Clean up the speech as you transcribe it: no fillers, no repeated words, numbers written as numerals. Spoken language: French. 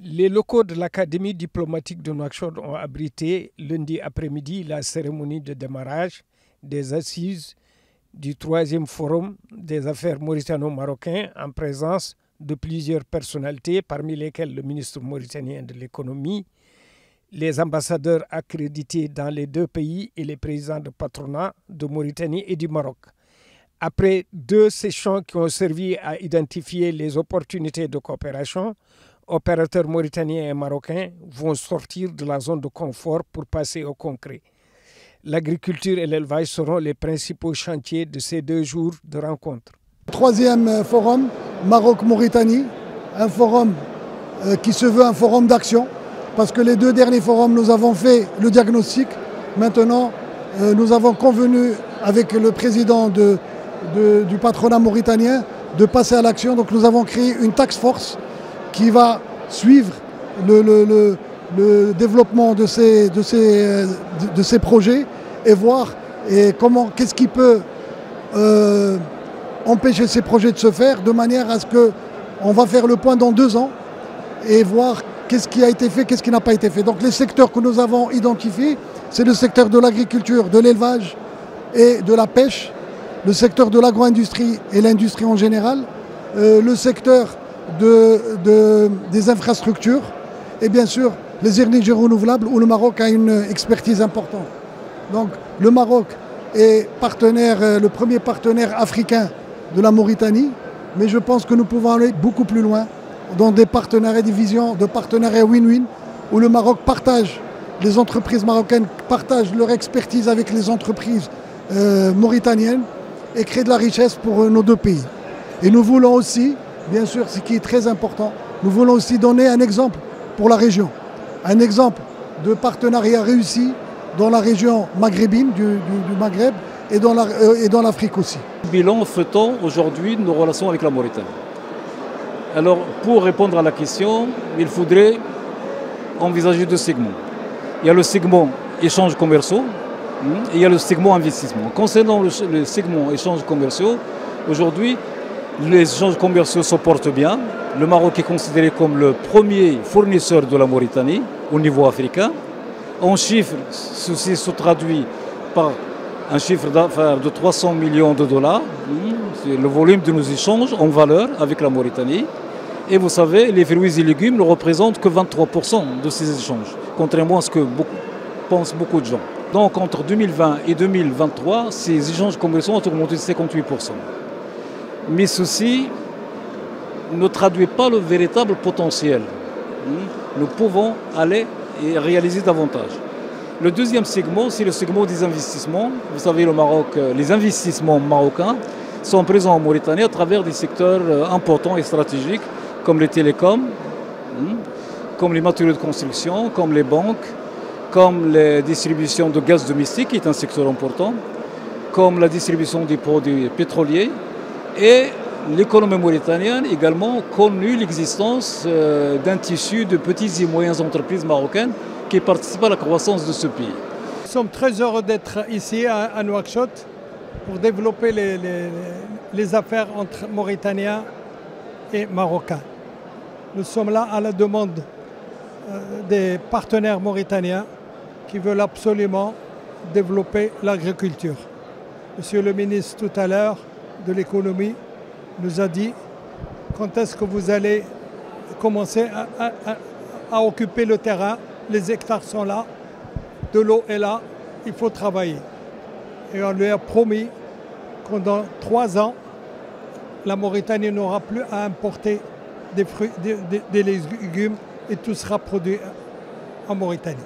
Les locaux de l'Académie diplomatique de Nouakchott ont abrité lundi après-midi la cérémonie de démarrage des assises du 3e forum des affaires mauritano-marocaines en présence de plusieurs personnalités, parmi lesquelles le ministre mauritanien de l'économie, les ambassadeurs accrédités dans les deux pays et les présidents de patronat de Mauritanie et du Maroc. Après 2 sessions qui ont servi à identifier les opportunités de coopération, opérateurs mauritaniens et marocains vont sortir de la zone de confort pour passer au concret. L'agriculture et l'élevage seront les principaux chantiers de ces 2 jours de rencontre. 3e forum, Maroc-Mauritanie, un forum qui se veut un forum d'action, parce que les 2 derniers forums, nous avons fait le diagnostic. Maintenant, nous avons convenu avec le président du patronat mauritanien de passer à l'action. Donc nous avons créé une task force qui va suivre le développement de ces projets et voir qu'est-ce qui peut empêcher ces projets de se faire, de manière à ce qu'on va faire le point dans 2 ans et voir qu'est-ce qui a été fait, qu'est-ce qui n'a pas été fait. Donc les secteurs que nous avons identifiés, c'est le secteur de l'agriculture, de l'élevage et de la pêche, le secteur de l'agro-industrie et l'industrie en général, le secteur des infrastructures et bien sûr les énergies renouvelables où le Maroc a une expertise importante. Donc le Maroc est le premier partenaire africain de la Mauritanie, mais je pense que nous pouvons aller beaucoup plus loin dans des partenariats, des visions de partenariats win-win où le Maroc partage, les entreprises marocaines partagent leur expertise avec les entreprises mauritaniennes et créent de la richesse pour nos 2 pays. Et nous voulons aussi, bien sûr, ce qui est très important, nous voulons aussi donner un exemple pour la région. Un exemple de partenariat réussi dans la région maghrébine, du Maghreb, et dans l'Afrique aussi. Bilan faisant aujourd'hui nos relations avec la Mauritanie. Alors, pour répondre à la question, il faudrait envisager 2 segments. Il y a le segment échanges commerciaux et il y a le segment investissement. Concernant le segment échanges commerciaux, aujourd'hui, les échanges commerciaux se portent bien. Le Maroc est considéré comme le premier fournisseur de la Mauritanie au niveau africain. En chiffres, ceci se traduit par un chiffre d'affaires de 300 millions de dollars. C'est le volume de nos échanges en valeur avec la Mauritanie. Et vous savez, les fruits et légumes ne représentent que 23% de ces échanges, contrairement à ce que pensent beaucoup de gens. Donc entre 2020 et 2023, ces échanges commerciaux ont augmenté de 58%. Mais ceci ne traduit pas le véritable potentiel. Nous pouvons aller et réaliser davantage. Le 2e segment, c'est le segment des investissements. Vous savez, le Maroc, les investissements marocains sont présents en Mauritanie à travers des secteurs importants et stratégiques comme les télécoms, comme les matériaux de construction, comme les banques, comme la distribution de gaz domestique, qui est un secteur important, comme la distribution des produits pétroliers. Et l'économie mauritanienne a également connu l'existence d'un tissu de petites et moyennes entreprises marocaines qui participent à la croissance de ce pays. Nous sommes très heureux d'être ici à Nouakchott pour développer les affaires entre Mauritaniens et Marocains. Nous sommes là à la demande des partenaires mauritaniens qui veulent absolument développer l'agriculture. Monsieur le ministre tout à l'heure de l'économie nous a dit quand est-ce que vous allez commencer à occuper le terrain. Les hectares sont là, de l'eau est là, il faut travailler. Et on lui a promis que dans 3 ans, la Mauritanie n'aura plus à importer des fruits, des légumes et tout sera produit en Mauritanie.